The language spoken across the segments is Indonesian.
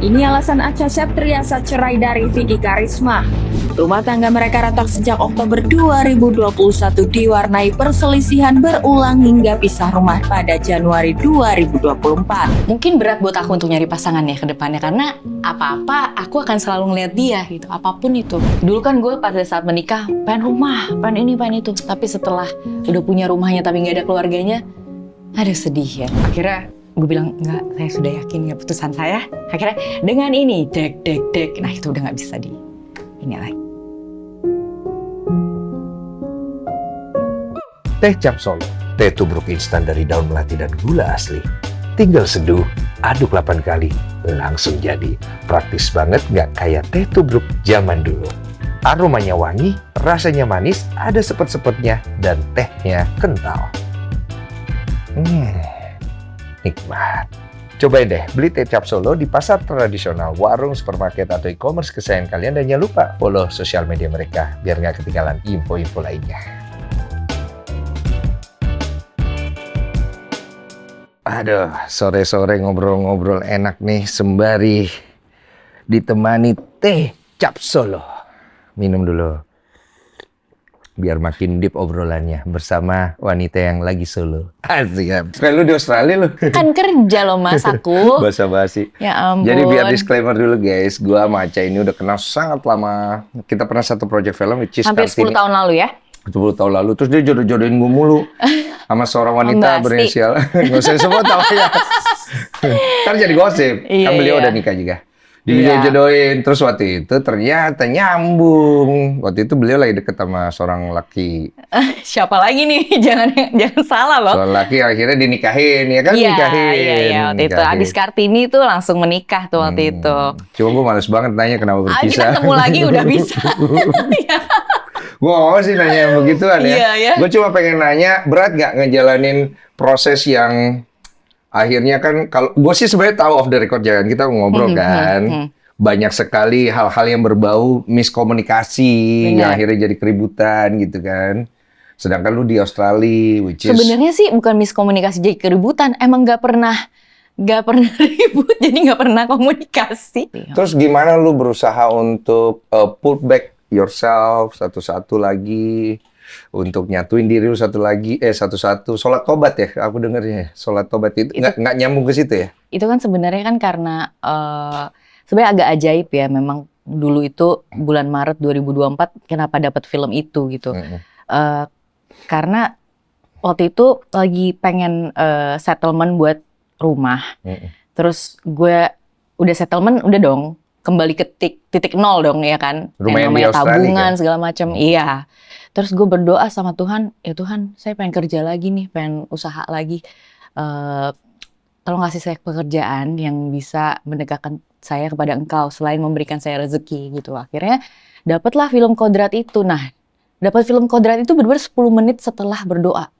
Ini alasan Acha Septriasa cerai dari Vicky Karisma. Rumah tangga mereka retak sejak Oktober 2021 diwarnai perselisihan berulang hingga pisah rumah pada Januari 2024. Mungkin berat buat aku untuk nyari pasangan ya ke depannya, karena apa-apa aku akan selalu ngeliat dia gitu, apapun itu. Dulu kan gue pada saat menikah, pengen rumah, pengen ini, pengen itu. Tapi setelah udah punya rumahnya tapi nggak ada keluarganya, ada sedih ya. Akhirnya gue bilang, enggak, saya sudah yakin ya putusan saya. Akhirnya dengan ini, dek, nah itu udah nggak bisa di ini lagi. Teh Cap Solo, teh tubruk instan dari daun melati dan gula asli. Tinggal seduh, aduk 8 kali, langsung jadi. Praktis banget, nggak kayak teh tubruk zaman dulu. Aromanya wangi, rasanya manis, ada sepet-sepetnya, dan tehnya kental. Nikmat. Cobain deh, beli teh Cap Solo di pasar tradisional, warung, supermarket, atau e-commerce kesayangan kalian. Dan jangan lupa follow sosial media mereka, biar nggak ketinggalan info-info lainnya. Aduh, sore-sore ngobrol-ngobrol enak nih, sembari ditemani teh Cap Solo. Minum dulu, biar makin deep obrolannya bersama wanita yang lagi solo. Asik ya. Kayak lu di Australia lu. Kan kerja loh mas aku. Basa-basi. Ya ampun. Jadi biar disclaimer dulu guys, gua sama Acha ini udah kenal sangat lama. Kita pernah satu project film, which is Hampir 10 tahun lalu ya. 10 tahun lalu. Terus dia jodoh-jodohin gue mulu sama seorang wanita berinisial. Nggak usah sebut tau ya. Ntar jadi gosip. Kan beliau udah nikah juga. Dijodohin. Terus waktu itu ternyata nyambung. Waktu itu beliau lagi deket sama seorang laki. Siapa lagi nih? Jangan salah loh. Seorang laki akhirnya dinikahin. Ya kan nikahin. Iya. Waktu itu abis Kartini tuh langsung menikah tuh waktu itu. Cuma gue males banget nanya kenapa berpisah. Kita ketemu lagi udah bisa. Gue gak mau sih nanya yang begituan ya. Iya. Gue cuma pengen nanya, berat gak ngejalanin proses yang akhirnya kan, kalau gue sih sebenarnya tahu off the record, jangan kita ngobrol kan. Banyak sekali hal-hal yang berbau miskomunikasi, yang akhirnya jadi keributan gitu kan. Sedangkan lu di Australia, which is... Sebenarnya sih bukan miskomunikasi jadi keributan, emang gak pernah ribut, jadi gak pernah komunikasi. Terus gimana lu berusaha untuk pull back yourself satu-satu lagi, untuk nyatuin diri lu satu-satu. Sholat tobat ya, aku dengernya. Sholat tobat itu nggak nyambung ke situ ya? Itu kan sebenarnya kan karena sebenarnya agak ajaib ya. Memang dulu itu bulan Maret 2024 kenapa dapat film itu gitu. Karena waktu itu lagi pengen settlement buat rumah. Terus gue udah settlement, udah dong. Kembali ke titik nol dong ya kan. Rumah yang namanya di Australia tabungan kan? Segala macam. Iya. Terus gue berdoa sama Tuhan, ya Tuhan, saya pengen kerja lagi nih, pengen usaha lagi. Tolong kasih saya pekerjaan yang bisa mendekatkan saya kepada Engkau selain memberikan saya rezeki gitu. Akhirnya dapatlah film Kodrat itu. Nah, dapat film Kodrat itu benar-benar 10 menit setelah berdoa.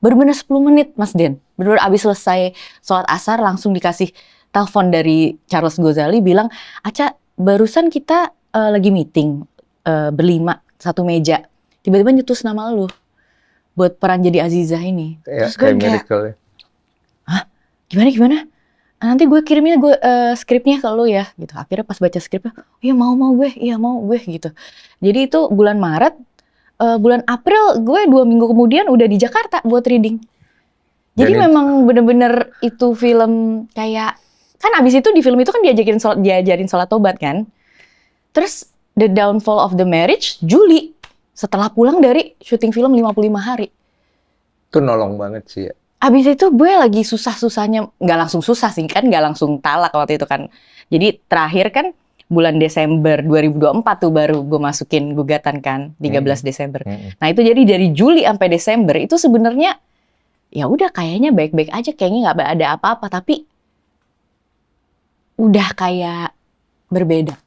Benar-benar 10 menit Mas Den. Benar-benar abis selesai sholat asar langsung dikasih telepon dari Charles Gozali bilang, Acha, barusan kita lagi meeting berlima satu meja, tiba-tiba nyetus nama lu buat peran jadi Azizah ini. Ya, terus gue kayak, hah? Gimana? Nanti gue kirimnya skripnya ke lu ya, gitu. Akhirnya pas baca skripnya, iya mau gue gitu. Jadi itu bulan Maret, bulan April gue 2 minggu kemudian udah di Jakarta buat reading. Jadi memang bener-bener itu film kayak, kan abis itu di film itu kan diajarin sholat tobat kan. Terus The Downfall of the Marriage, Juli. Setelah pulang dari syuting film 55 hari. Itu nolong banget sih ya. Abis itu gue lagi susah-susahnya, nggak langsung susah sih kan, nggak langsung talak waktu itu kan. Jadi terakhir kan bulan Desember 2024 tuh baru gue masukin gugatan kan, 13 Desember. Nah itu jadi dari Juli sampai Desember itu sebenarnya ya udah kayaknya baik-baik aja, kayaknya nggak ada apa-apa, tapi udah kayak berbeda.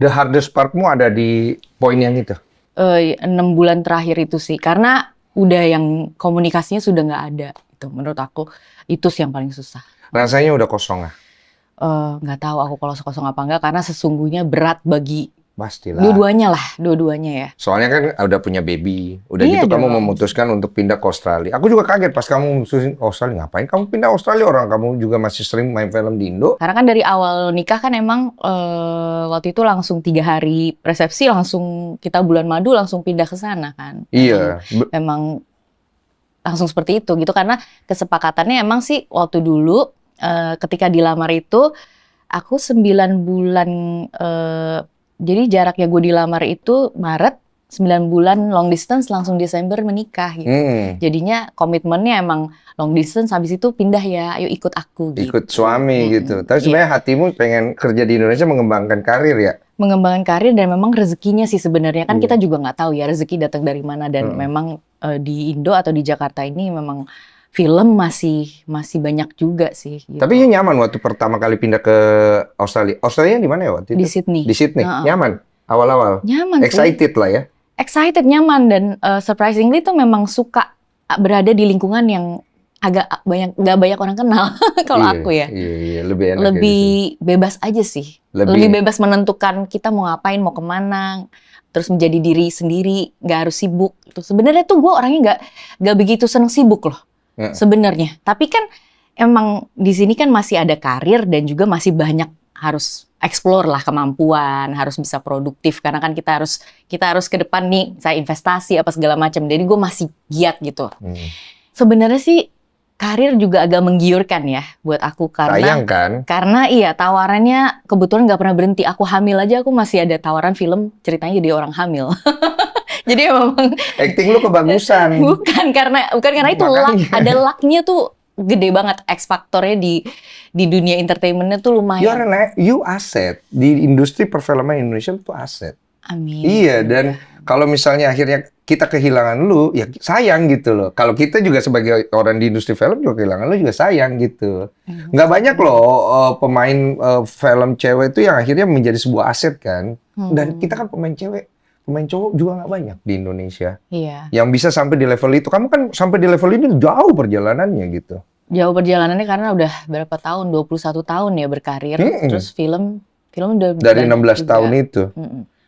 The hardest part-mu ada di poin yang itu? 6 bulan terakhir itu sih, karena udah yang komunikasinya sudah nggak ada. Itu menurut aku itu sih yang paling susah. Rasanya udah kosong ah? Nggak tahu aku kalau kosong apa enggak, karena sesungguhnya berat bagi Pastilah. Dua-duanya ya. Soalnya kan udah punya baby, udah Iya gitu kamu dong. memutuskan untuk pindah ke Australia. Aku juga kaget pas kamu mutusin Australia. Ngapain kamu pindah Australia? Orang kamu juga masih sering main film di Indo. Karena kan dari awal nikah kan emang waktu itu langsung 3 hari resepsi langsung kita bulan madu langsung pindah ke sana kan. Iya. Emang langsung seperti itu gitu karena kesepakatannya emang sih waktu dulu ketika dilamar itu aku 9 bulan jadi jaraknya gue dilamar itu Maret, 9 bulan long distance langsung Desember menikah gitu. Jadinya komitmennya emang long distance, habis itu pindah ya, ayo ikut aku gitu. Ikut suami gitu. Tapi sebenarnya hatimu pengen kerja di Indonesia mengembangkan karir ya? Mengembangkan karir dan memang rezekinya sih sebenarnya kan kita juga nggak tahu ya rezeki datang dari mana dan memang di Indo atau di Jakarta ini memang film masih banyak juga sih. Gitu. Tapi ya nyaman waktu pertama kali pindah ke Australia. Australia di mana ya waktu itu? Di Sydney. Di Sydney. Nyaman awal-awal. Nyaman. Excited lah ya. Excited, nyaman dan surprisingly tuh memang suka berada di lingkungan yang agak nggak banyak orang kenal kalau aku ya. Iya, lebih enak. Lebih bebas aja sih. Lebih bebas menentukan kita mau ngapain, mau kemana. Terus menjadi diri sendiri, nggak harus sibuk. Sebenarnya tuh gue orangnya nggak begitu seneng sibuk loh. Sebenarnya, tapi kan emang di sini kan masih ada karir dan juga masih banyak harus explore lah kemampuan, harus bisa produktif karena kan kita harus ke depan nih, saya investasi apa segala macam. Jadi gue masih giat gitu. Sebenarnya sih karir juga agak menggiurkan ya buat aku karena sayang kan? Karena iya tawarannya kebetulan nggak pernah berhenti. Aku hamil aja aku masih ada tawaran film ceritanya jadi orang hamil. Jadi memang acting lu kebagusan. bukan karena itu ada luck-nya tuh gede banget, X faktornya di dunia entertainment-nya tuh lumayan. You asset di industri perfilman Indonesia itu aset. Amin. Iya, dan kalau misalnya akhirnya kita kehilangan lu, ya sayang gitu loh. Kalau kita juga sebagai orang di industri film juga kehilangan lu juga sayang gitu. Nggak banyak loh pemain film cewek itu yang akhirnya menjadi sebuah aset kan. Dan kita kan pemain cowok juga nggak banyak di Indonesia. Iya. Yang bisa sampai di level itu. Kamu kan sampai di level ini jauh perjalanannya gitu. Jauh perjalanannya karena udah berapa tahun, 21 tahun ya berkarir. Terus film udah dari 16 juga. tahun itu.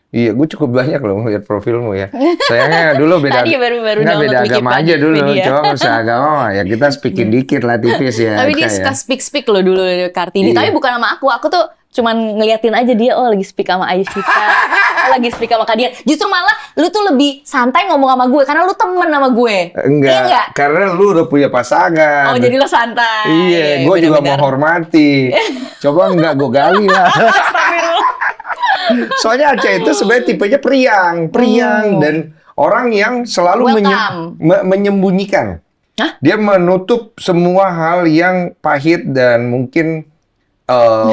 Iya, gue cukup banyak loh ngeliat profilmu ya. Sayangnya dulu beda, Tadi baru nggak beda agama aja dulu. Coba nggak usah agama, ya kita speaking dikit lah tipis ya. Tapi dia suka speak loh dulu Kartini. Tapi bukan sama aku tuh cuman ngeliatin aja dia, lagi speak sama Aisyita, lagi speak sama Kadia. Justru malah lu tuh lebih santai ngomong sama gue karena lu temen sama gue. Enggak, karena lu udah punya pasangan. Oh jadi lu santai. Iya, gue juga menghormati. Coba enggak gue gali lah. Soalnya Aca itu sebenarnya tipenya priang dan orang yang selalu menyembunyikan. Hah? Dia menutup semua hal yang pahit dan mungkin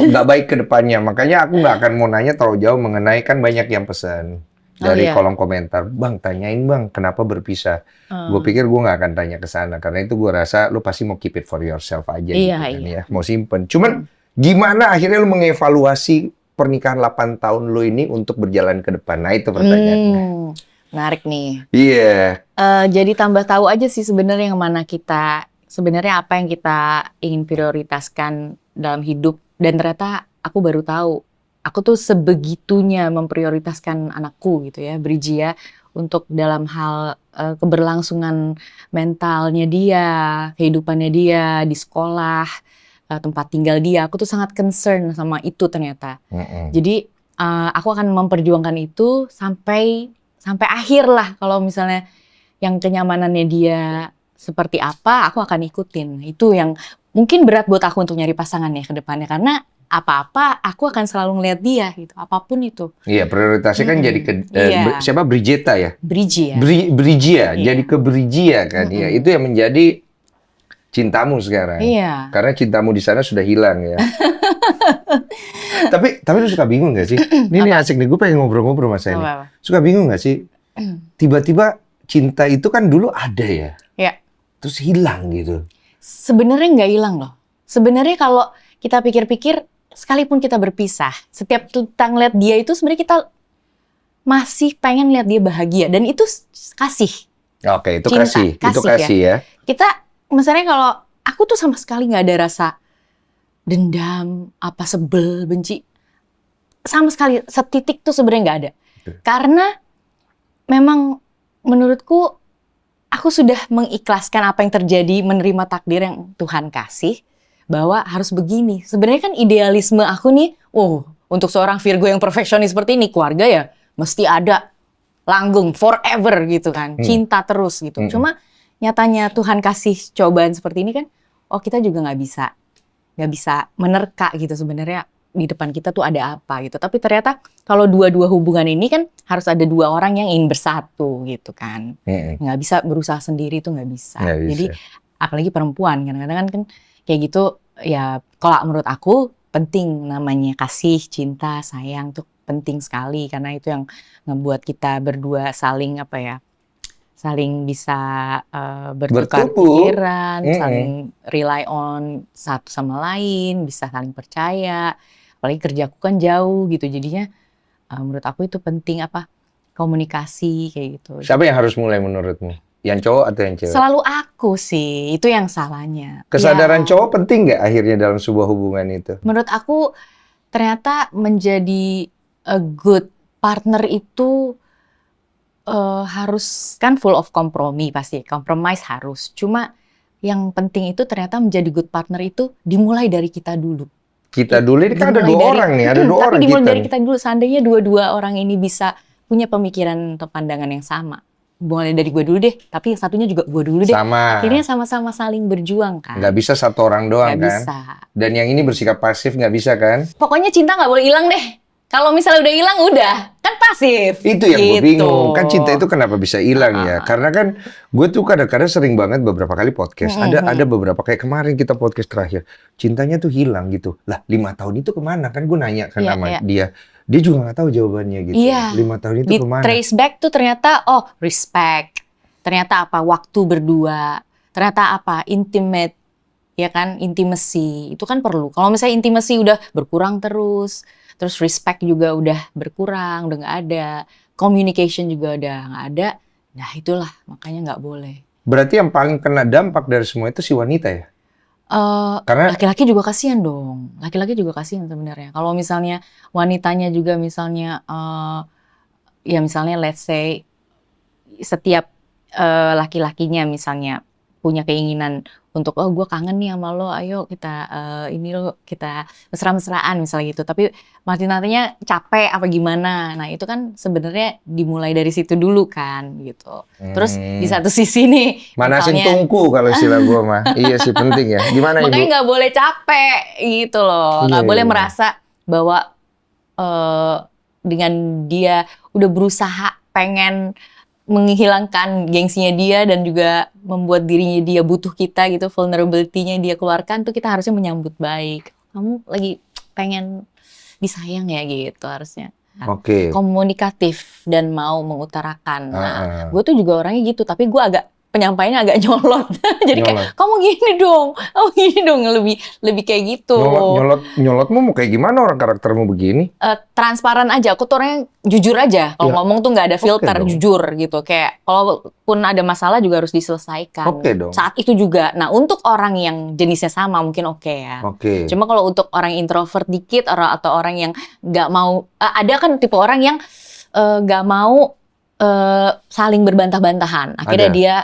nggak baik ke depannya. Makanya aku nggak akan mau nanya terlalu jauh mengenai, kan banyak yang pesan dari kolom komentar, Bang tanyain Bang kenapa berpisah. Gue pikir gue nggak akan tanya ke sana karena itu gue rasa lu pasti mau keep it for yourself aja gitu kan ya, mau simpen. Cuman gimana akhirnya lu mengevaluasi pernikahan 8 tahun lu ini untuk berjalan ke depan? Nah itu pertanyaannya. Menarik nih. Iya. Jadi tambah tahu aja sih sebenarnya yang mana sebenarnya apa yang kita ingin prioritaskan dalam hidup. Dan ternyata aku baru tahu, aku tuh sebegitunya memprioritaskan anakku gitu ya, Brijia, untuk dalam hal keberlangsungan mentalnya dia, kehidupannya dia di sekolah, tempat tinggal dia. Aku tuh sangat concern sama itu ternyata. Jadi aku akan memperjuangkan itu sampai akhir lah. Kalau misalnya yang kenyamanannya dia seperti apa, aku akan ikutin. Itu yang mungkin berat buat aku untuk nyari pasangan ya ke depannya. Karena apa-apa aku akan selalu ngeliat dia gitu, apapun itu. Iya, prioritasnya kan jadi ke siapa? Brijeta ya? Brijia. Brijia, jadi ke Brijia kan. Ya, itu yang menjadi cintamu sekarang. Iya. Karena cintamu di sana sudah hilang ya. tapi lu suka bingung gak sih? Ini asik nih, gue pengen ngobrol-ngobrol sama saya nih. Suka bingung gak sih? Tiba-tiba cinta itu kan dulu ada ya. Iya. Terus hilang gitu. Sebenarnya nggak hilang loh. Sebenarnya kalau kita pikir-pikir, sekalipun kita berpisah, setiap kita ngeliat dia itu sebenarnya kita masih pengen lihat dia bahagia. Dan itu kasih. Oke, itu cinta, kasih. Itu kasih ya. Kita, misalnya kalau aku tuh sama sekali nggak ada rasa dendam, sebel, benci. sama sekali setitik tuh sebenarnya nggak ada. Karena memang menurutku aku sudah mengikhlaskan apa yang terjadi, menerima takdir yang Tuhan kasih, bahwa harus begini. Sebenarnya kan idealisme aku nih, untuk seorang Virgo yang perfeksionis seperti ini, keluarga ya mesti ada, langgeng, forever gitu kan, cinta terus gitu. Cuma nyatanya Tuhan kasih cobaan seperti ini kan, kita juga nggak bisa menerka gitu sebenarnya di depan kita tuh ada apa gitu. Tapi ternyata kalau dua-dua hubungan ini kan harus ada dua orang yang ingin bersatu gitu kan. Nggak bisa berusaha sendiri tuh nggak bisa. Jadi apalagi perempuan kadang-kadang kan kayak gitu ya. Kalau menurut aku penting namanya kasih, cinta, sayang tuh penting sekali karena itu yang ngebuat kita berdua saling saling bisa bertukar pikiran, saling rely on satu sama lain, bisa saling percaya. Apalagi kerjaku kan jauh gitu, jadinya menurut aku itu penting komunikasi kayak gitu. Siapa yang harus mulai menurutmu? Yang cowok atau yang cewek? Selalu aku sih, itu yang salahnya. Kesadaran cowok penting nggak akhirnya dalam sebuah hubungan itu? Menurut aku ternyata menjadi a good partner itu harus kan full of kompromi, pasti compromise harus. Cuma yang penting itu ternyata menjadi good partner itu dimulai dari kita dulu. Kita dulu ini kan ada dua orang nih, ada dua orang tapi dimulai kita. dari kita dulu. Seandainya dua-dua orang ini bisa punya pemikiran atau pandangan yang sama. Mulai dari gue dulu deh, tapi yang satunya juga gue dulu deh. Sama. Akhirnya sama-sama saling berjuang kan. Nggak bisa satu orang doang Nggak kan. bisa. Dan yang ini bersikap pasif nggak bisa kan. Pokoknya cinta nggak boleh hilang deh. Kalau misalnya udah hilang udah kan pasif. Itu yang gue bingung. Kan cinta itu kenapa bisa hilang ya? Karena kan gue tuh kadang-kadang sering banget beberapa kali podcast. Ada beberapa kayak kemarin kita podcast terakhir. Cintanya tuh hilang gitu. Lah 5 tahun itu kemana? Kan gue nanya kan sama dia. Dia juga nggak tahu jawabannya gitu. 5 tahun itu kemana? Trace back tuh ternyata respect. Ternyata waktu berdua. Ternyata intimate. Ya kan, intimacy. Itu kan perlu. Kalau misalnya intimacy udah berkurang terus respect juga udah berkurang, udah nggak ada, communication juga udah nggak ada, nah itulah makanya nggak boleh. Berarti yang paling kena dampak dari semua itu si wanita ya? Karena laki-laki juga kasihan dong, laki-laki juga kasihan sebenarnya. Kalau misalnya wanitanya juga misalnya, ya misalnya let's say setiap laki-lakinya misalnya punya keinginan untuk gue kangen nih sama lo, ayo kita kita mesra-mesraan misalnya gitu. Tapi nantinya capek apa gimana. Nah itu kan sebenarnya dimulai dari situ dulu kan gitu. Terus di satu sisi nih manasin tungku kalau istilah gue mah. Iya sih penting ya. Gimana Ibu? Makanya nggak boleh capek gitu loh. Nggak boleh merasa bahwa dengan dia udah berusaha pengen menghilangkan gengsinya dia dan juga membuat dirinya dia butuh kita gitu, vulnerability-nya dia keluarkan tuh kita harusnya menyambut baik. Kamu lagi pengen disayang ya gitu harusnya. Komunikatif dan mau mengutarakan. Nah, gue tuh juga orangnya gitu, tapi gue penyampaiannya agak nyolot. Jadi kayak kamu gini dong, lebih kayak gitu. Nyolotmu mau kayak gimana orang karaktermu begini? Transparan aja, aku tuh orangnya jujur aja. Kalau ngomong tuh nggak ada filter, jujur gitu. Kayak kalaupun ada masalah juga harus diselesaikan. Saat itu juga. Nah untuk orang yang jenisnya sama mungkin ya. Cuma kalau untuk orang introvert dikit atau orang yang nggak mau, ada kan tipe orang yang nggak mau saling berbantah-bantahan. Akhirnya dia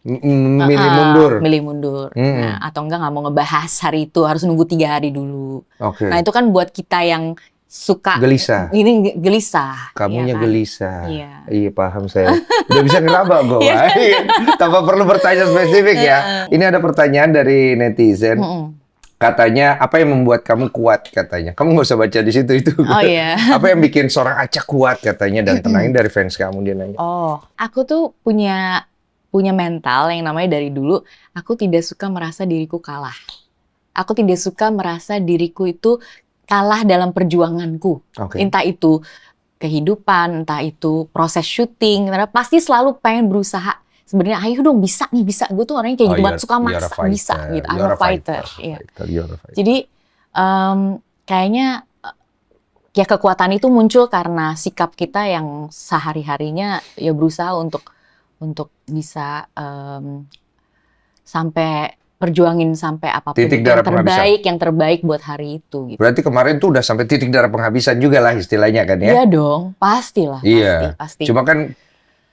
milih mundur. Nah, atau nggak mau ngebahas hari itu, harus nunggu 3 hari dulu. Nah itu kan buat kita yang suka gelisah. Ini gelisah. Kamunya kan? gelisah. Iya paham saya. Udah bisa ngeraba gue. Tanpa perlu bertanya spesifik ya. Ini ada pertanyaan dari netizen. Katanya apa yang membuat kamu kuat katanya. Kamu nggak usah baca di situ itu. Apa yang bikin seorang Aca kuat katanya dan tenangin dari fans kamu, dia nanya. Aku tuh punya mental yang namanya dari dulu, aku tidak suka merasa diriku kalah. Aku tidak suka merasa diriku itu kalah dalam perjuanganku. Entah itu kehidupan, entah itu proses syuting, karena pasti selalu pengen berusaha. Sebenarnya ayo dong bisa nih, bisa. Gue tuh orangnya kayak gitu banget, suka maksa, bisa gitu. I'm a fighter. Jadi kayaknya ya kekuatan itu muncul karena sikap kita yang sehari-harinya ya berusaha untuk bisa sampai perjuangin sampai apapun Titik darah penghabisan. yang terbaik buat hari itu gitu. Berarti kemarin tuh udah sampai titik darah penghabisan juga lah istilahnya kan ya? Iya dong, pastilah, Iya. pasti. Cuma kan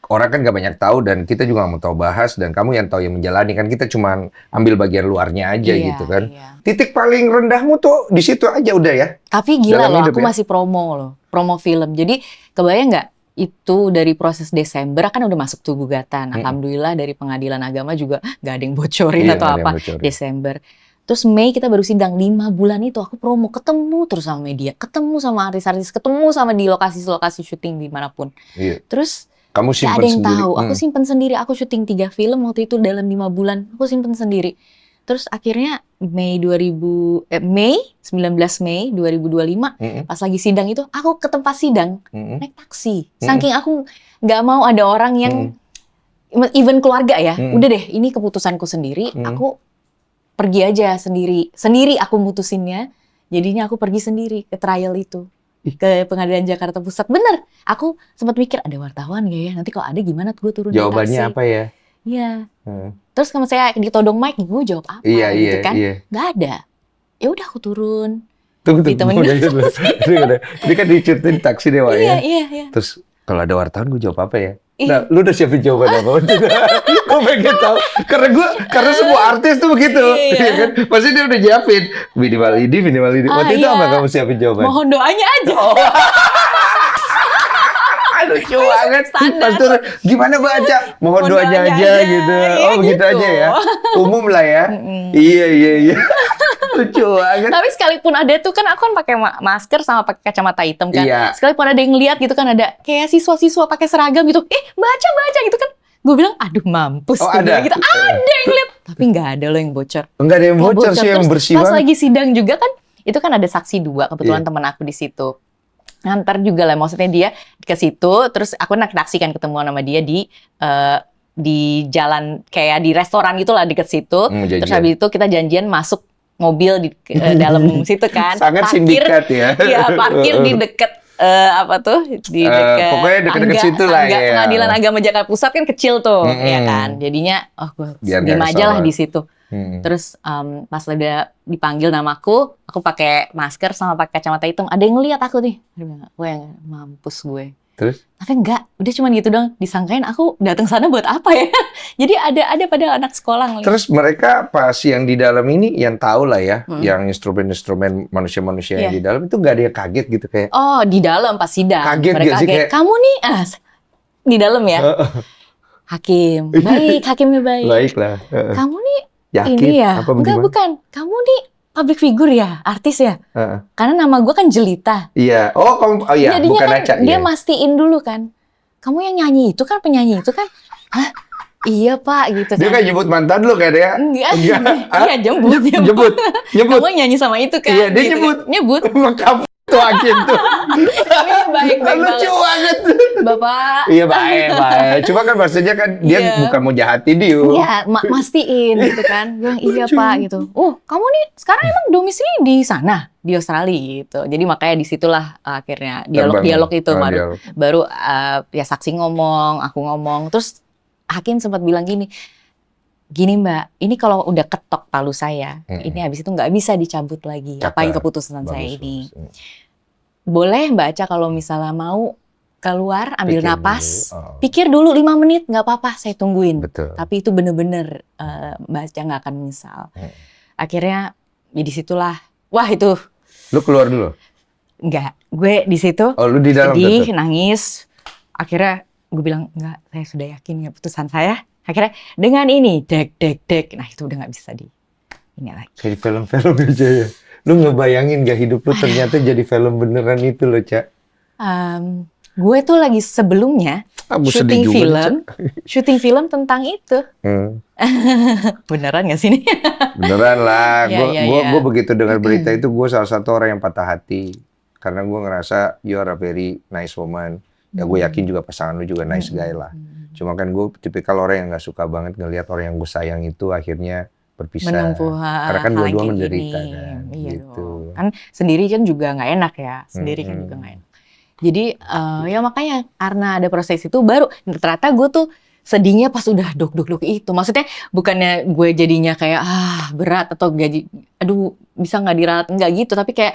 orang kan nggak banyak tahu dan kita juga nggak mau tahu bahas dan kamu yang tahu yang menjalani kan kita cuma ambil bagian luarnya aja Iya, gitu kan. iya. Titik paling rendahmu tuh di situ aja udah ya. Tapi gila Dalam loh, hidup aku ya? masih promo film. Jadi kebayang nggak itu dari proses Desember kan udah masuk tuh gugatan. Alhamdulillah dari pengadilan agama juga nggak ada yang bocorin Iya, atau nggak ada yang apa. bocorin. Desember. Terus Mei kita baru sidang 5 bulan itu aku promo ketemu terus sama media, ketemu sama artis-artis, ketemu sama di lokasi-lokasi syuting dimanapun. Iya. Terus Kamu gak simpen ada yang sendiri. tahu. Aku simpen sendiri. Aku syuting 3 film waktu itu dalam 5 bulan. Aku simpen sendiri. Terus akhirnya Mei 19 Mei 2025 pas lagi sidang itu aku ke tempat sidang naik taksi. Saking aku nggak mau ada orang yang even keluarga ya. Udah deh, ini keputusanku sendiri. Aku pergi aja sendiri. Sendiri aku mutusinnya. Jadinya aku pergi sendiri ke trial itu. Ke Pengadilan Jakarta Pusat. Bener, aku sempat mikir ada wartawan gak ya? Nanti kalau ada gimana gue turun dari taksi. Jawabannya apa ya? Iya. Terus kalau saya ditodong mic, gue jawab apa gitu kan? Gak ada. Ya udah aku turun. Tunggu. Ditemenin. Ini kan diceritain taksi deh, Wak ya. Iya. Terus kalau ada wartawan gue jawab apa ya? Nah, lu udah siapin jawaban apa? Gue pengen tahu. Karena semua artis tuh begitu. Iya. Kan? Pasti dia udah siapin. Minimal ini. Waktu itu apa kamu siapin jawaban? Mohon doanya aja. Lucu banget. Standar. Pas turun, gimana baca? Mohon doanya aja gitu. Iya, Oh begitu gitu. aja ya. Umum lah ya. Iya. Lucu banget. Tapi sekalipun ada tuh kan aku kan pakai masker sama pakai kacamata hitam kan. Iya. Sekalipun ada yang lihat gitu kan ada kayak siswa-siswa pakai seragam gitu. Baca gitu kan. Gue bilang aduh mampus. Oh, Gue ada? bilang gitu. Ada yang lihat. Tapi nggak ada loh yang bocor. Enggak ada yang Nggak bocor sih, yang Terus bersih pas banget. lagi sidang juga kan, itu kan ada saksi 2, kebetulan Iya. teman aku di situ. Ngantar juga lah, maksudnya dia ke situ, terus aku naik taksi kan ketemu sama dia di jalan kayak di restoran gitulah deket situ. Janjian. Terus habis itu kita janjian masuk mobil di dalam situ kan. Sangat sindikat ya. Iya, parkir di deket di dekat pokoknya deket-deket situ lah ya. Pengadilan Agama Jakarta Pusat kan kecil tuh, ya kan. Jadinya gue Biar diem nggak aja lah kesalahan. di situ. Terus pas udah dipanggil namaku, aku pakai masker sama pakai kacamata hitam. Ada yang ngeliat aku nih, gue yang mampus gue. Terus? Tapi enggak, udah cuma gitu dong. Disangkain aku datang sana buat apa ya? Jadi ada pada anak sekolah ngeliat. Terus mereka pas yang di dalam ini yang tahu lah ya, yang instrumen-instrumen manusia-manusia yang Iya. di dalam itu nggak ada yang kaget gitu kayak. Oh, di dalam pas sidang. Kaget Mereka nggak sih, kayak- kamu nih, di dalam ya? Hakim, baik, hakimnya baik. Baik lah. Kamu nih Yakin? ini ya? Apa Enggak, bagaimana? bukan. Kamu nih public figure ya? Artis ya? Heeh. Karena nama gue kan Jelita. Iya. Oh iya, Jadinya bukan kan Aca. dia Iya. mastiin dulu kan. Kamu yang nyanyi itu kan, penyanyi itu kan? Hah? Iya Pak, gitu Dia kan nyebut mantan lu kan ya? Enggak. Hah? Iya, jemput. Nyebut. Kamu yang nyanyi sama itu kan? Iya, dia Gitu nyebut. kan. Nyebut. Lengkap tuh hakim tuh. Baik Lucu banget. Bapak. Iya baik. Cuma kan maksudnya kan dia Iya. bukan mau jahatin dia. Iya, mastiin gitu kan. Bilang iya Pak gitu. Kamu nih sekarang emang domisili di sana, di Australia gitu. Jadi makanya disitulah akhirnya dialog itu baru ya saksi ngomong, aku ngomong. Terus hakim sempat bilang gini Mbak, ini kalau udah ketok palu saya, ini habis itu nggak bisa dicabut lagi. Apa yang keputusan saya ini? Boleh Mbak Aca kalau misalnya mau keluar, ambil Pikir napas, dulu. pikir dulu 5 menit, nggak apa-apa, saya tungguin. Betul. Tapi itu bener-bener Mbak Aca nggak akan menyesal. Akhirnya ya disitulah, wah itu Lu keluar dulu. nggak, gue di situ Oh, lu di dalam sedih, tetap. nangis. Akhirnya gue bilang enggak, saya sudah yakin ya putusan saya. Akhirnya dengan ini dek, nah itu udah nggak bisa ini lagi. Kayak di film-film aja ya. Lu ngebayangin gak hidup lu ternyata jadi film beneran itu loh, Ca. Gue tuh lagi sebelumnya syuting film tentang itu. Beneran gak sih ini? Beneran lah. Iya. Gue begitu dengar berita itu gue salah satu orang yang patah hati. Karena gue ngerasa you are a very nice woman. Ya gue yakin juga pasangan lu juga nice guy lah. Cuma kan gue tipikal orang yang gak suka banget ngelihat orang yang gue sayang itu akhirnya berpisah. Menempuh Karena kan hal dua-dua kayak menderita gini. kan. Iya Gitu. dong. Kan sendiri kan juga nggak enak ya. Sendiri kan juga nggak enak. Jadi ya makanya karena ada proses itu baru ternyata gue tuh sedihnya pas udah dok itu. Maksudnya bukannya gue jadinya kayak berat atau gaji, aduh bisa nggak dirawat, nggak gitu. Tapi kayak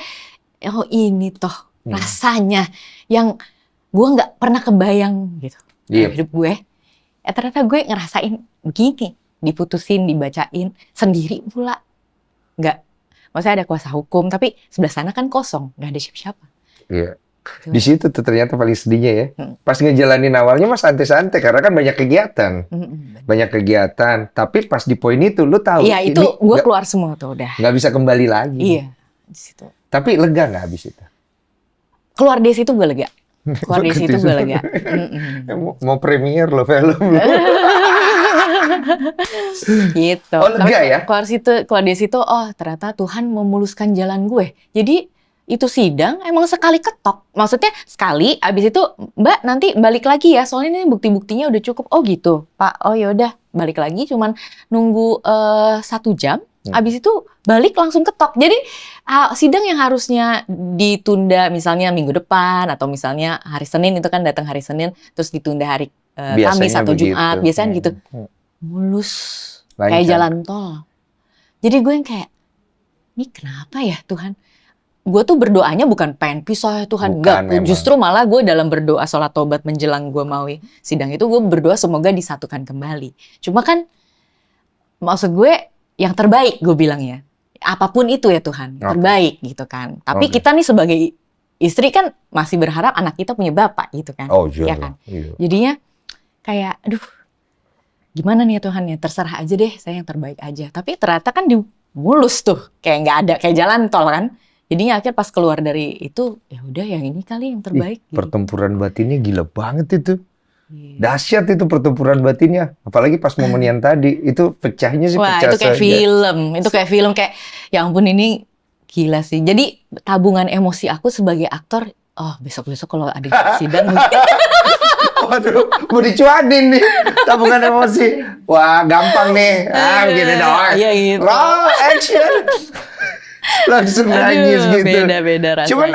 oh ini toh rasanya yang gue nggak pernah kebayang gitu dalam hidup gue. Ternyata gue ngerasain begini, diputusin, dibacain sendiri pula. Nggak, maksudnya ada kuasa hukum, tapi sebelah sana kan kosong, nggak ada siapa-siapa. Iya. Di situ tuh ternyata paling sedihnya ya. Pas ngejalanin awalnya mah santai-santai karena kan banyak kegiatan. Banyak kegiatan, tapi pas di poin itu lu tahu. Iya, itu gue keluar semua tuh udah. Nggak bisa kembali lagi. Iya, di situ. Tapi lega nggak habis itu? Keluar dari situ gue lega. Keluar dari situ gue lega. Mau premier lo film. Gitu. Oh, lega ya? Keluar dari situ, oh ternyata Tuhan memuluskan jalan gue. Jadi itu sidang emang sekali ketok. Maksudnya sekali, abis itu Mbak nanti balik lagi ya. Soalnya ini bukti-buktinya udah cukup. Oh gitu, Pak. Oh yaudah balik lagi. Cuman nunggu 1 jam. Abis itu balik langsung ketok. Jadi sidang yang harusnya ditunda misalnya minggu depan atau misalnya hari Senin itu kan datang hari Senin terus ditunda hari Kamis atau Jumat biasanya gitu. Mulus Lancar. kayak jalan tol. Jadi gue yang kayak ini kenapa ya Tuhan? Gue tuh berdoanya bukan pengen pisah ya Tuhan. Enggak, justru malah gue dalam berdoa sholat tobat menjelang gue mau sidang itu gue berdoa semoga disatukan kembali. Cuma kan maksud gue yang terbaik gue bilang ya. Apapun itu ya Tuhan, terbaik gitu kan. Tapi kita nih sebagai istri kan masih berharap anak kita punya bapak gitu kan. Oh iya. Ya kan? Jadinya kayak aduh gimana nih ya Tuhan ya, terserah aja deh, saya yang terbaik aja. Tapi ternyata kan mulus tuh, kayak nggak ada, kayak jalan tol kan. Jadinya akhirnya pas keluar dari itu, ya udah yang ini kali yang terbaik. Gitu. Pertempuran batinnya gila banget itu. Dahsyat itu pertempuran batinnya. Apalagi pas momen yang tadi, itu pecahnya sih pecah itu kayak film. Itu kayak film, kayak ya ampun ini gila sih. Jadi tabungan emosi aku sebagai aktor, oh besok-besok kalau ada sidang mungkin. Waduh, mau dicuanin nih tabungan emosi. Wah, gampang nih. Begini doang. Iya gitu. Raw action. Langsung nangis gitu. Beda-beda rasanya. Cuman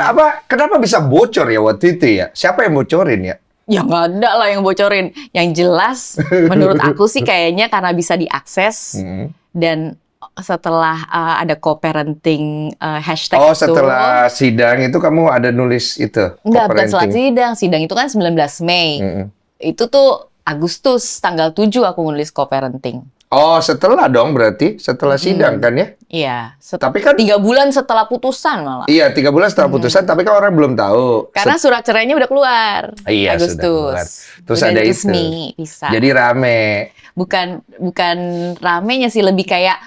kenapa bisa bocor ya waktu itu ya? Siapa yang bocorin ya? Ya nggak ada lah yang bocorin. Yang jelas, menurut aku sih kayaknya karena bisa diakses dan setelah ada co-parenting hashtag itu. Oh, setelah sidang itu kamu ada nulis itu? Enggak, bukan setelah sidang. Sidang itu kan 19 Mei. Itu tuh Agustus, tanggal 7 aku nulis co-parenting. Oh, setelah dong berarti? Setelah sidang kan ya? Iya. Tapi kan 3 bulan setelah putusan malah. Iya, 3 bulan setelah putusan, tapi kan orang belum tahu. Karena surat cerainya udah keluar. Iya, Agustus. sudah keluar. Terus udah ada resmi, itu. pisah. Jadi rame. Bukan ramenya sih, lebih kayak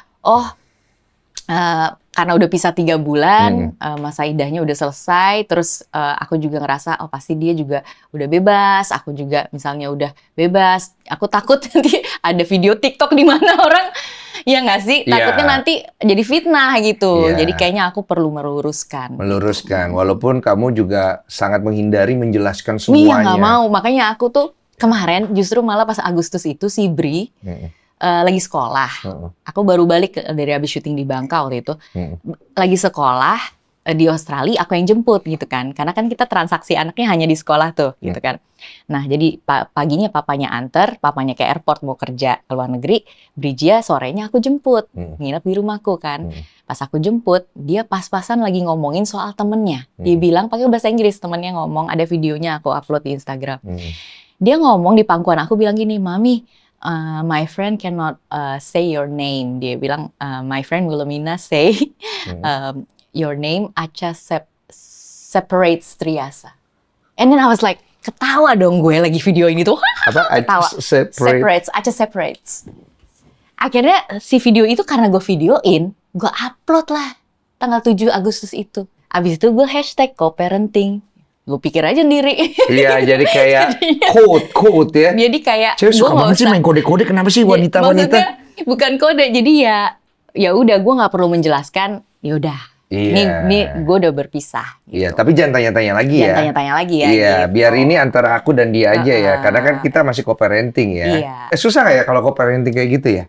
karena udah pisah 3 bulan, masa idahnya udah selesai, terus aku juga ngerasa, oh pasti dia juga udah bebas, aku juga misalnya udah bebas, aku takut nanti ada video TikTok di mana orang, ya nggak sih? Takutnya nanti jadi fitnah gitu, jadi kayaknya aku perlu meluruskan. Meluruskan, walaupun kamu juga sangat menghindari menjelaskan semuanya. Iya, nggak mau, makanya aku tuh kemarin justru malah pas Agustus itu si Bri, lagi sekolah. Aku baru balik dari habis syuting di Bangka waktu itu. Lagi sekolah di Australia, aku yang jemput gitu kan. Karena kan kita transaksi anaknya hanya di sekolah tuh gitu kan. Nah, jadi paginya papanya anter, papanya ke airport mau kerja ke luar negeri, Brijia sorenya aku jemput. Nginep di rumahku kan. Pas aku jemput, dia pas-pasan lagi ngomongin soal temennya. Dia bilang pakai bahasa Inggris, temennya ngomong, ada videonya aku upload di Instagram. Dia ngomong di pangkuan aku bilang gini, "Mami, my friend cannot say your name." Dia bilang, my friend Wilhelmina say your name Acha separates Triasa. And then I was like, ketawa dong gue lagi video ini tuh. Apa? Ketawa. Separates, Acha separates. Akhirnya si video itu karena gue videoin, gue upload lah tanggal 7 Agustus itu. Abis itu gue hashtag co-parenting. Gue pikir aja sendiri. Iya, jadi kayak quote ya. Jadi kayak cewek suka banget sih main kode-kode, kenapa sih wanita-wanita? Maksudnya bukan kode, jadi ya udah gue nggak perlu menjelaskan. Ya udah, ini gue udah berpisah. Gitu. Iya, tapi jangan tanya-tanya lagi ya. Jangan tanya-tanya lagi ya. Iya, gitu. biar ini antara aku dan dia aja ya, karena kan kita masih co-parenting ya. Iya. Susah nggak ya kalau co-parenting kayak gitu ya?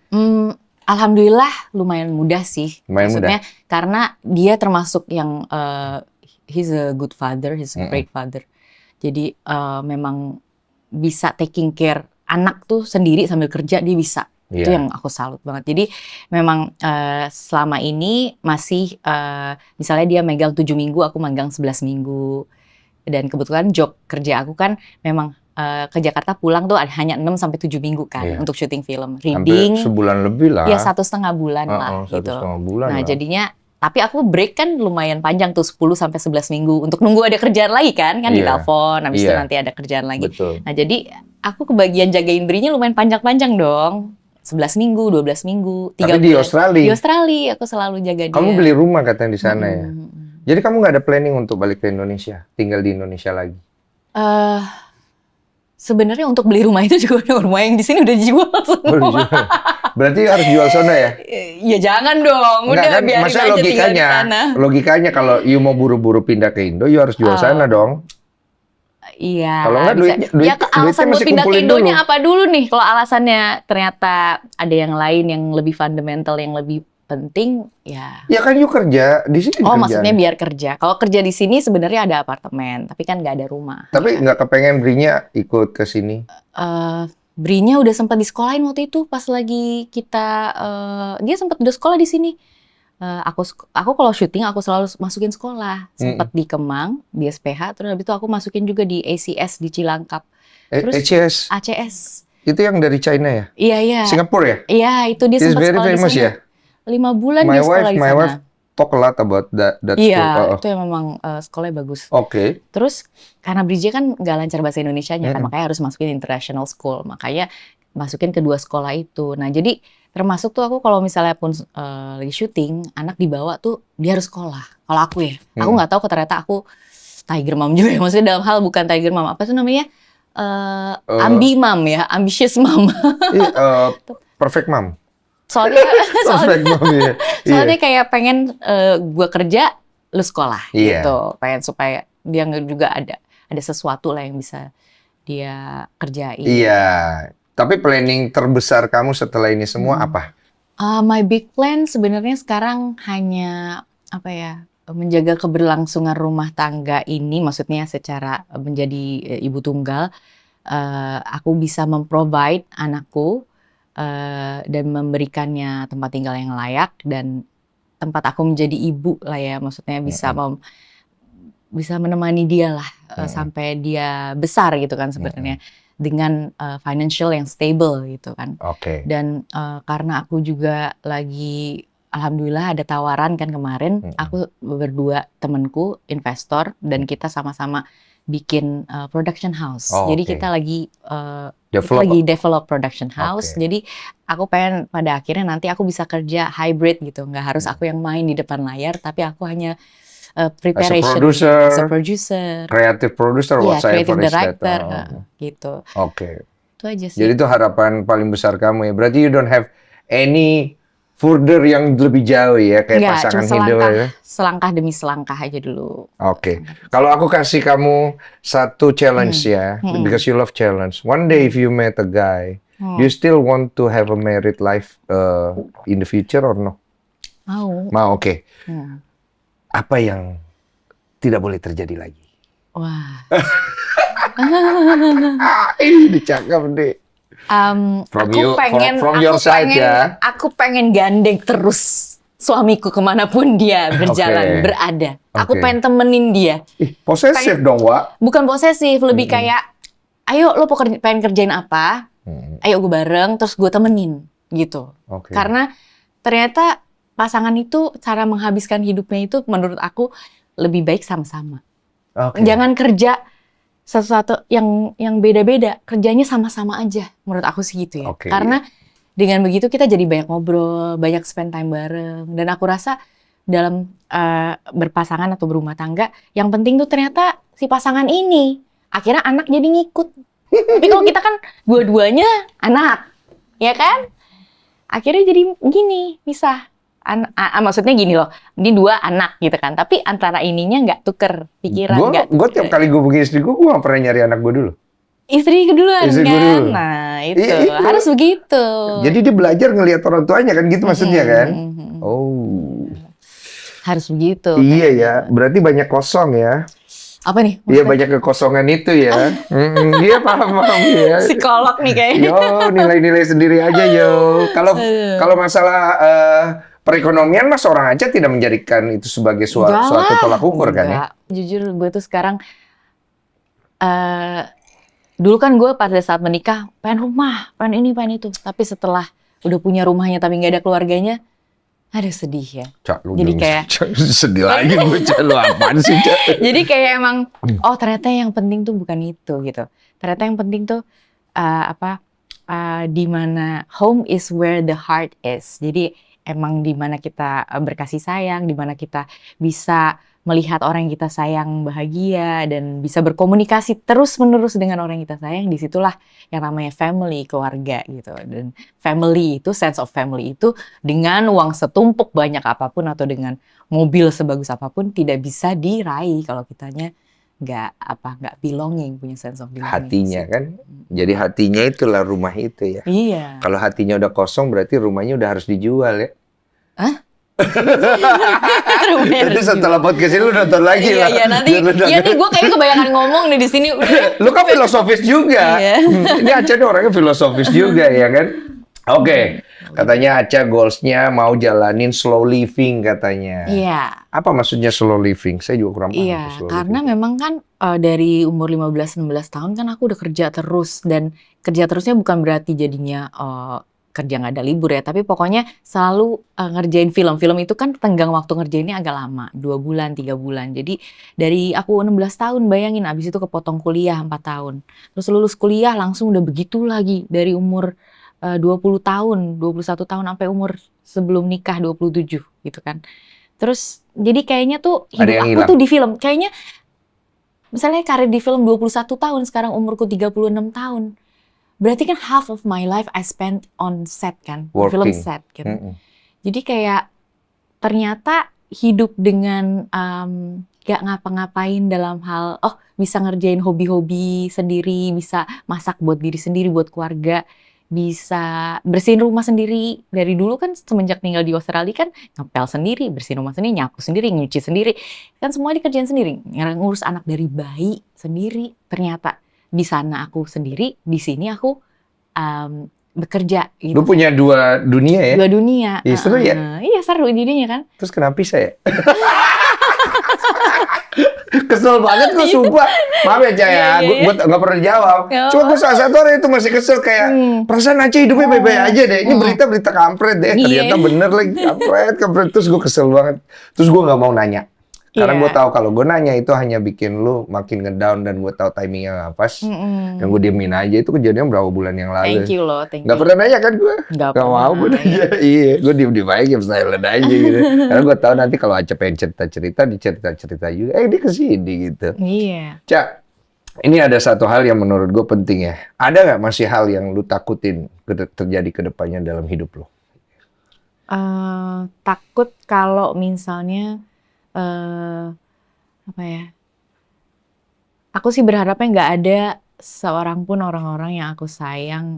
Alhamdulillah lumayan mudah sih. Maksudnya karena dia termasuk yang he's a good father, he's a great father. Jadi memang bisa taking care anak tuh sendiri sambil kerja dia bisa. Itu yang aku salut banget. Jadi memang selama ini masih misalnya dia megang 7 minggu, aku megang 11 minggu. Dan kebetulan job kerja aku kan memang ke Jakarta pulang tuh hanya 6-7 minggu kan untuk syuting film. Reading hampir sebulan lebih lah. Ya 1,5 bulan lah gitu. 1,5 bulan Nah lah. jadinya, tapi aku break kan lumayan panjang tuh 10-11 minggu untuk nunggu ada kerjaan lagi kan di telepon, habis itu nanti ada kerjaan lagi. Betul. Nah jadi aku kebagian jagain Bri-nya lumayan panjang-panjang dong. 11 minggu, 12 minggu, 3 Tapi bulan. di Australia? Di Australia, aku selalu jaga dia. Kamu beli rumah katanya di sana ya? Jadi kamu nggak ada planning untuk balik ke Indonesia? Tinggal di Indonesia lagi? Sebenarnya untuk beli rumah itu juga rumah yang di sini udah dijual semua. Berarti harus jual sana ya? Ya jangan dong, Enggak udah kan, biarin masa aja tinggal di logikanya, sana. logikanya kalau you mau buru-buru pindah ke Indo, you harus jual sana dong. Iya. Kalau nggak bisa. duit, Ya alasan duitnya buat masih pindah ke kumpulin Indonya dulu. apa dulu nih? Kalau alasannya ternyata ada yang lain yang lebih fundamental, yang lebih penting, ya. Ya kan you kerja di sini. Oh, kerjaan. maksudnya biar kerja. Kalau kerja di sini sebenarnya ada apartemen, tapi kan nggak ada rumah. Tapi nggak kepengen Bri-nya ikut ke sini? Bri-nya udah sempat disekolahin waktu itu pas lagi kita, dia sempat udah sekolah di sini. Aku kalau syuting aku selalu masukin sekolah. Sempat di Kemang, di SPH, terus habis itu aku masukin juga di ACS di Cilangkap. Terus ACS. Itu yang dari China ya? Iya. Singapura ya? Iya, itu dia It's sempat very sekolah famous di sana. ya? 5 bulan dia sekolah di sana. My wife talk a lot about that school. Iya, itu yang memang sekolahnya bagus. Oke. Terus karena Bridget kan nggak lancar bahasa Indonesianya kan, makanya harus masukin international school. Makanya masukin kedua sekolah itu. Nah, jadi termasuk tuh aku kalau misalnya pun lagi syuting, anak dibawa tuh dia harus sekolah. Kalau aku ya, aku nggak tahu ternyata aku tiger mom juga ya. Maksudnya dalam hal bukan tiger mom, apa tuh namanya? Ambi mom ya, ambitious mom. Perfect mom. Soalnya ya. soalnya kayak pengen gue kerja, lu sekolah gitu. Pengen supaya dia juga ada sesuatu lah yang bisa dia kerjain. Iya. Tapi planning terbesar kamu setelah ini semua apa? My big plan sebenarnya sekarang hanya apa ya, menjaga keberlangsungan rumah tangga ini, maksudnya secara menjadi ibu tunggal, aku bisa memprovide anakku dan memberikannya tempat tinggal yang layak dan tempat aku menjadi ibu lah ya, maksudnya bisa menemani dia lah sampai dia besar gitu kan sebenarnya. Dengan financial yang stable gitu kan. Oke. Dan karena aku juga lagi, alhamdulillah ada tawaran kan kemarin, aku berdua temanku investor dan kita sama-sama bikin production house. Jadi kita lagi develop production house. Jadi aku pengen pada akhirnya nanti aku bisa kerja hybrid gitu, nggak harus aku yang main di depan layar, tapi aku hanya preparation, as a producer, creative producer, creative director, gitu. Oke. Itu aja sih. Jadi itu harapan paling besar kamu ya. Berarti you don't have any further yang lebih jauh ya, kayak pasangan hidup ya? Selangkah demi selangkah aja dulu. Oke. Kalau aku kasih kamu satu challenge ya, because you love challenge. One day if you met a guy, do you still want to have a married life in the future or no? Mau, oke. Apa yang tidak boleh terjadi lagi? Wah. Ini cakep deh. From your side ya. Aku pengen gandeng terus suamiku kemanapun dia berjalan, berada. Aku pengen temenin dia. Posesif dong, Wak. Bukan posesif, lebih kayak, ayo lo pengen kerjain apa? Ayo gue bareng, terus gue temenin gitu. Karena ternyata pasangan itu cara menghabiskan hidupnya itu menurut aku lebih baik sama-sama. Jangan kerja sesuatu yang beda-beda, kerjanya sama-sama aja. Menurut aku sih gitu ya. Karena dengan begitu kita jadi banyak ngobrol, banyak spend time bareng. Dan aku rasa dalam berpasangan atau berumah tangga, yang penting tuh ternyata si pasangan ini akhirnya anak jadi ngikut. Tapi kalau kita kan dua-duanya anak, ya kan? Akhirnya jadi gini, pisah. Maksudnya gini loh, ini 2 anak gitu kan, tapi antara ininya nggak tuker pikiran. Gue tiap kali gue begini istri gue nggak pernah nyari anak gue dulu. Istri keduluan Istri kan? dulu. Nah itu, harus begitu. Jadi dia belajar ngelihat orang tuanya kan gitu maksudnya kan? Oh. Harus begitu. Iya ya, berarti banyak kosong ya. Apa nih? Iya, banyak kekosongan itu ya. Iya, paham ya. Psikolog nih kayaknya. Yo, nilai-nilai sendiri aja yo. Kalau masalah perekonomian mas, orang aja tidak menjadikan itu sebagai Enggak suatu lah, tolak ukur kan ya? enggak. Jujur gue tuh sekarang dulu kan gue pada saat menikah pengen rumah, pengen ini, pengen itu. Tapi setelah udah punya rumahnya tapi nggak ada keluarganya, aduh sedih ya. Cak, lu Jadi jangan kayak- sedih lagi gue, Cak. Lu apaan sih, Cak? Jadi kayak emang, oh ternyata yang penting tuh bukan itu gitu. Ternyata yang penting tuh di mana home is where the heart is. Jadi emang di mana kita berkasih sayang, di mana kita bisa melihat orang yang kita sayang bahagia dan bisa berkomunikasi terus-menerus dengan orang yang kita sayang, disitulah yang namanya family, keluarga gitu. Dan family itu, sense of family itu dengan uang setumpuk banyak apapun atau dengan mobil sebagus apapun tidak bisa diraih kalau kitanya nggak belonging, punya sense of belonging. Hatinya kan. Jadi hatinya itulah rumah itu ya. Iya. Kalau hatinya udah kosong berarti rumahnya udah harus dijual ya. Rumahnya Nanti harus setelah podcast ini lu nonton lagi Iya, lah. iya, nanti, Biar lu iya nonton. nih gue kayaknya kebanyakan ngomong nih di sini. Lu kan filosofis juga. Iya. Ini Aca nih orangnya filosofis juga ya kan. Oke, katanya Aca goals-nya mau jalanin slow living katanya. Iya, Apa maksudnya slow living? Saya juga kurang paham tuh iya, slow karena living. memang kan dari umur 15-16 tahun kan aku udah kerja terus, dan kerja terusnya bukan berarti jadinya kerja nggak ada libur ya, tapi pokoknya selalu ngerjain film. Film itu kan tenggang waktu ngerjainnya agak lama, 2 bulan, 3 bulan. Jadi dari aku 16 tahun, bayangin abis itu kepotong kuliah 4 tahun. Terus lulus kuliah langsung udah begitu lagi dari umur 20 tahun, 21 tahun sampai umur sebelum nikah 27 gitu kan. Terus jadi kayaknya tuh Ada hidup yang aku hilang. tuh di film, kayaknya misalnya karir di film 21 tahun, sekarang umurku 36 tahun. Berarti kan half of my life I spent on set kan, film Working. set gitu. Mm-mm. Jadi kayak ternyata hidup dengan gak ngapa-ngapain dalam hal, bisa ngerjain hobi-hobi sendiri, bisa masak buat diri sendiri, buat keluarga, bisa bersihin rumah sendiri. Dari dulu kan semenjak tinggal di Australia kan ngepel sendiri, bersihin rumah sendiri, nyapu sendiri, nyuci sendiri. Kan semua dikerjain sendiri, ngurus anak dari bayi sendiri. Ternyata di sana aku sendiri, di sini aku bekerja gitu. Lu punya 2 dunia ya? Dua dunia. Iya, seru ya? Iya seru jadinya kan. Terus kenapa saya? Kesel banget gue sumpah. Maaf ya Cah ya, Iya, gue nggak pernah jawab. Nggak Cuma gue salah satu orang itu masih kesel kayak perasaan Aceh hidupnya baik-baik aja deh. Ini berita-berita kampret deh. Iya. Ternyata bener lagi kampret. Terus gue kesel banget. Terus gue nggak mau nanya. Karena Iya. gue tahu kalau gue nanya itu hanya bikin lu makin ngedown dan gue tahu timingnya nggak pas. Yang gue diemin aja itu kejadian berapa bulan yang lalu. Thank you loh, thank you. Nggak pernah nanya kan gue? Nggak Gak mau gue pernah, nanya. Iya, gue diem aja, game silent aja gitu. Karena gue tahu nanti kalau Aca pengen cerita-cerita, dicerita-cerita juga. Dia kesini gitu. Iya. Cak, ini ada satu hal yang menurut gue penting ya. Ada nggak masih hal yang lu takutin terjadi ke depannya dalam hidup lu? Takut kalau misalnya apa ya? Aku sih berharapnya nggak ada seorang pun orang-orang yang aku sayang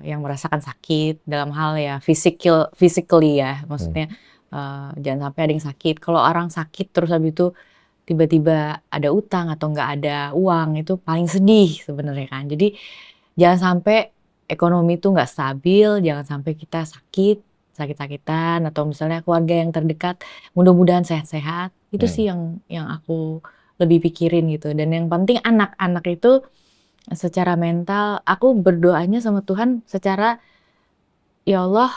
yang merasakan sakit dalam hal ya physically ya, maksudnya jangan sampai ada yang sakit. Kalau orang sakit terus habis itu tiba-tiba ada utang atau nggak ada uang, itu paling sedih sebenarnya kan. Jadi jangan sampai ekonomi itu nggak stabil, jangan sampai kita sakit-sakitan, atau misalnya keluarga yang terdekat mudah-mudahan sehat-sehat. Itu sih yang aku lebih pikirin gitu. Dan yang penting anak-anak itu secara mental, aku berdoanya sama Tuhan secara, ya Allah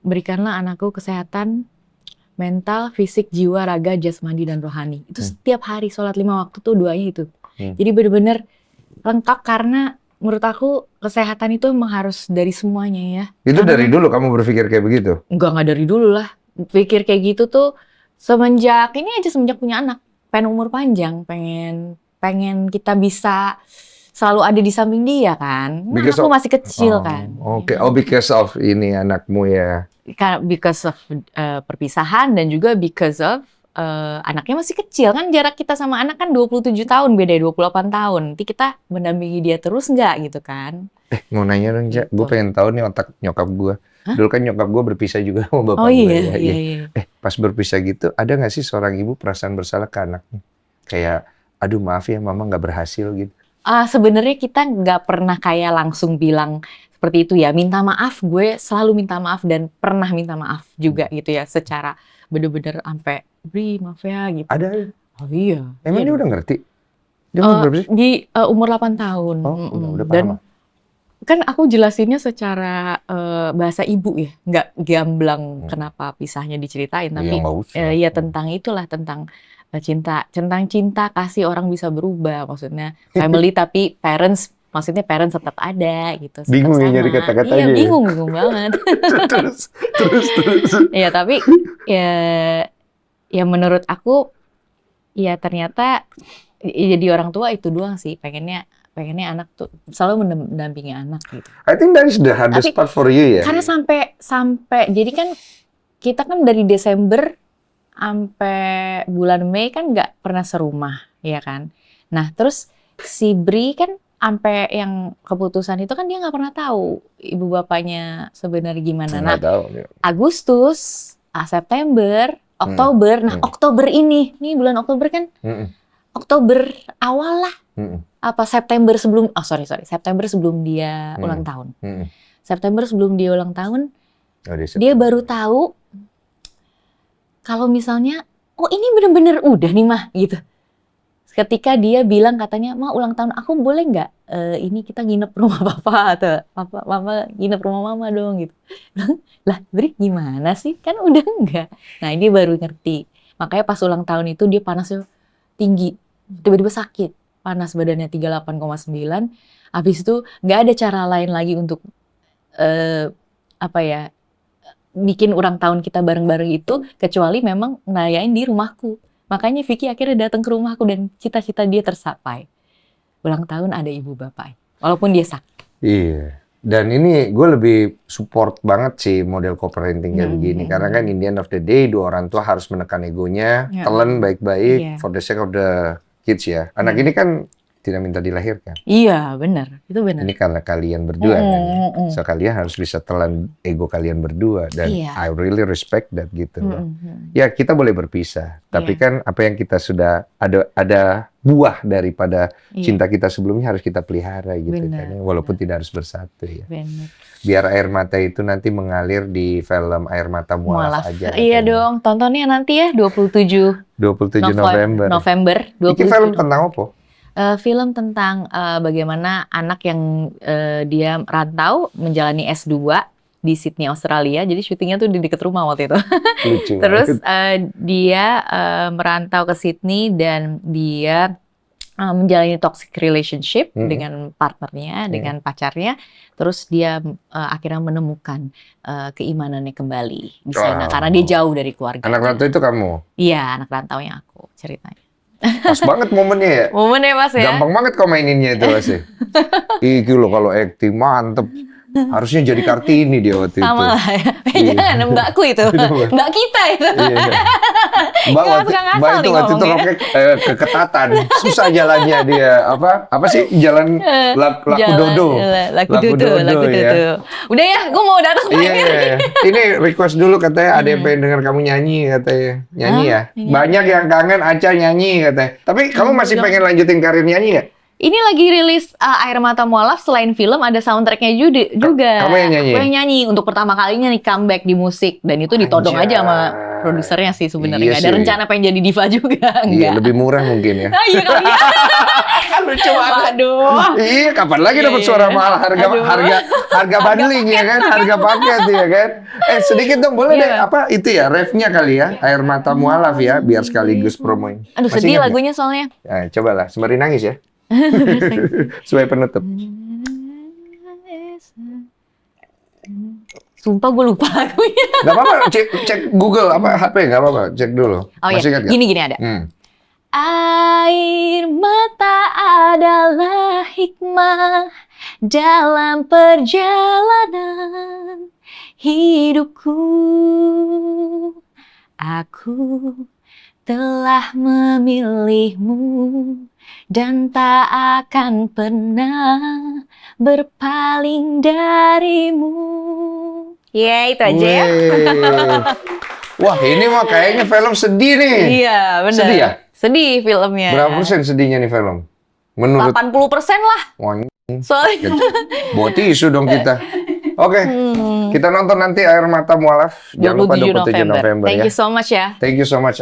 berikanlah anakku kesehatan mental, fisik, jiwa, raga, jasmani, dan rohani. Itu setiap hari sholat 5 waktu tuh doanya itu. Jadi bener-bener lengkap, karena menurut aku kesehatan itu emang harus dari semuanya ya. Itu dari dulu kamu berpikir kayak begitu? Enggak dari dulu lah. Pikir kayak gitu tuh semenjak punya anak. Pengen umur panjang, pengen kita bisa selalu ada di samping dia kan. Nah, Because aku of- masih kecil kan. Oke, because of ini anakmu ya. Because of perpisahan, dan juga because of anaknya masih kecil kan. Jarak kita sama anak kan 27 tahun, beda 28 tahun. Nanti kita mendampingi dia terus nggak gitu kan. Mau nanya dong, Cak. Gue pengen tahu nih otak nyokap gue. Dulu kan nyokap gue berpisah juga sama bapak Oh gue. iya, Ya, iya. Pas berpisah gitu, ada nggak sih seorang ibu perasaan bersalah ke anaknya? Kayak aduh maaf ya mama nggak berhasil gitu? Sebenarnya kita nggak pernah kayak langsung bilang seperti itu ya. Minta maaf, gue selalu minta maaf dan pernah minta maaf juga gitu ya. Secara bener-bener sampai, Bri maaf ya gitu. Ada. Oh iya. Emang Iya dia dong. udah ngerti? Dia umur berapa sih? Di umur 8 tahun. Oh, udah Dan paham. kan aku jelasinnya secara bahasa ibu ya. Nggak gamblang kenapa pisahnya diceritain. Tapi Yang bagus. ya tentang itulah, tentang cinta, kasih orang bisa berubah, maksudnya family tapi parents, maksudnya parents tetap ada gitu. tetap Bingung ya sama. nyari kata-katanya Iya, ya? bingung banget. terus. Iya, tapi ya menurut aku ya ternyata jadi orang tua itu doang sih, pengennya anak tuh selalu mendampingi anak gitu. I think that is the hardest part for you ya. Karena sampai jadi kan kita kan dari Desember sampai bulan Mei kan nggak pernah serumah, ya kan. Nah terus si Bri kan sampai yang keputusan itu kan dia nggak pernah tahu ibu bapaknya sebenarnya gimana. Nah Nggak tahu. Agustus, September, Oktober. Nah Oktober ini bulan Oktober kan, Oktober awal lah. Apa September sebelum, September sebelum dia ulang tahun. September sebelum dia ulang tahun, dia baru tahu kalau misalnya, oh ini bener-bener udah nih mah gitu. Ketika dia bilang katanya, Ma ulang tahun aku boleh nggak ini kita nginep rumah papa atau mama nginep rumah mama dong gitu. Lah Bri gimana sih, kan udah enggak. Nah ini baru ngerti. Makanya pas ulang tahun itu dia panasnya tinggi, tiba-tiba sakit. Panas badannya 38,9. Habis itu nggak ada cara lain lagi untuk bikin ulang tahun kita bareng-bareng itu kecuali memang ngerayain di rumahku. Makanya Vicky akhirnya datang ke rumahku dan cita-cita dia tercapai. Ulang tahun ada ibu bapak, walaupun dia sakit. Iya. Dan ini gue lebih support banget sih model co-parenting kayak begini. Karena kan in the end of the day, dua orang tua harus menekan egonya, telan baik-baik for the sake of the kids ya. Anak ini kan tidak minta dilahirkan. Iya, benar. Itu benar. Ini karena kalian berdua kan. So kalian harus bisa telan ego kalian berdua. Dan I really respect that gitu. Ya kita boleh berpisah. Tapi kan apa yang kita sudah ada buah daripada cinta kita sebelumnya harus kita pelihara gitu kan. Walaupun tidak harus bersatu ya. Benar. Biar air mata itu nanti mengalir di film Air Mata Mualaf aja. Iya dong. Tontonnya nanti ya 27 November. Ini film tentang apa? Film tentang bagaimana anak yang dia rantau menjalani S2 di Sydney, Australia. Jadi syutingnya tuh di dekat rumah waktu itu. Lucu. Terus dia merantau ke Sydney dan dia menjalani toxic relationship dengan partnernya, dengan pacarnya. Terus dia akhirnya menemukan keimanannya kembali di sana karena dia jauh dari keluarga. Anak rantau itu kamu? Iya, anak rantaunya aku ceritanya. Pas banget momennya ya. Momennya Mas ya. Gampang banget kau maininnya itu Mas ya. Iki loh kalau acting mantep. Harusnya jadi Kartini dia waktu itu. Sama lah ya. Jangan mbakku itu. Mbak kita itu. Mbak itu waktu itu roknya keketatan. Susah jalannya dia. Apa sih jalan laku dodo. Laku dodo ya. Udah ya, gue mau datang lagi. Iya. Ini request dulu katanya ada yang pengen denger kamu nyanyi katanya. Nyanyi ya. Banyak yang kangen Aca nyanyi katanya. Tapi kamu masih pengen lanjutin karir nyanyi nggak? Ini lagi rilis Air Mata Mualaf, selain film ada soundtracknya juga. Kamu yang nyanyi? Aku yang nyanyi untuk pertama kalinya nih comeback di musik. Dan itu ditodong aja sama produsernya sih sebenarnya. Nggak ada rencana pengen jadi diva juga. Iya, lebih murah mungkin ya. Iya kali ya. Lucu banget. Aduh. Iya, kapan lagi dapat suara mahal harga bundling ya kan, harga paket ya kan. Sedikit dong boleh deh apa itu ya refnya kali ya, Air Mata Mualaf ya, biar sekaligus promoin. Aduh sedih lagunya soalnya. Nah, cobalah sembari nangis ya. Sebagai penutup. Sumpah gue lupa lagunya. Gak apa-apa, cek Google apa HP nggak apa-apa, cek dulu. Oh iya, gini ada. Air mata adalah hikmah dalam perjalanan hidupku. Aku telah memilihmu dan tak akan pernah berpaling darimu. Ya, itu aja ya. Wah, ini mah kayaknya film sedih nih. Iya, benar. Sedih ya? Sedih filmnya. Berapa persen sedihnya nih film? Menurut 80% lah. Wah, Soalnya. bawa tisu dong kita. Oke, kita nonton nanti Air Mata Mualaf. Jangan lupa 27 November Thank ya. you so much ya. Thank you so much.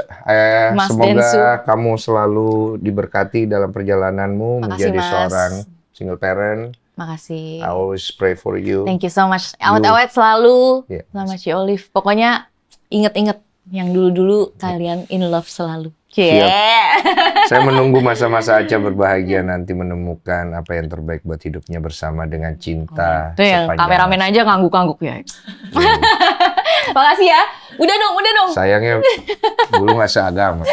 Mas Semoga Densu. kamu selalu diberkati dalam perjalananmu Makasih, menjadi Mas. seorang single parent. Makasih. I always pray for you. Thank you so much. Awet-awet selalu. Yeah. Sama Ci Olive. Pokoknya inget-inget yang dulu-dulu kalian in love selalu. Siap. Yeah. Saya menunggu masa-masa Aca berbahagia nanti menemukan apa yang terbaik buat hidupnya bersama dengan cinta. Itu yang sepanjang kameramen masa. aja ngangguk-ngangguk ya. Makasih ya. Udah dong. Sayangnya dulu nggak seagama.